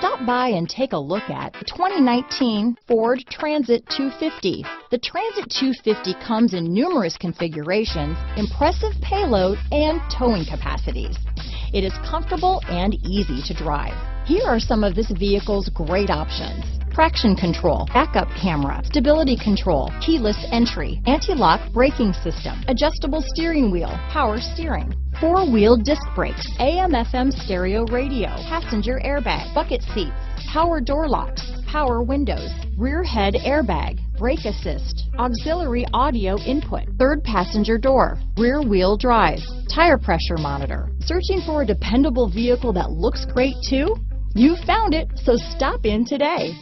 Stop by and take a look at the 2019 Ford Transit 250. The Transit 250 comes in numerous configurations, impressive payload, and towing capacities. It is comfortable and easy to drive. Here are some of this vehicle's great options: traction control, backup camera, stability control, keyless entry, anti-lock braking system, adjustable steering wheel, power steering, four-wheel disc brakes, AM/FM stereo radio, passenger airbag, bucket seats, power door locks, power windows, rear head airbag, brake assist, auxiliary audio input, third passenger door, rear wheel drive, tire pressure monitor. Searching for a dependable vehicle that looks great too? You found it, so stop in today.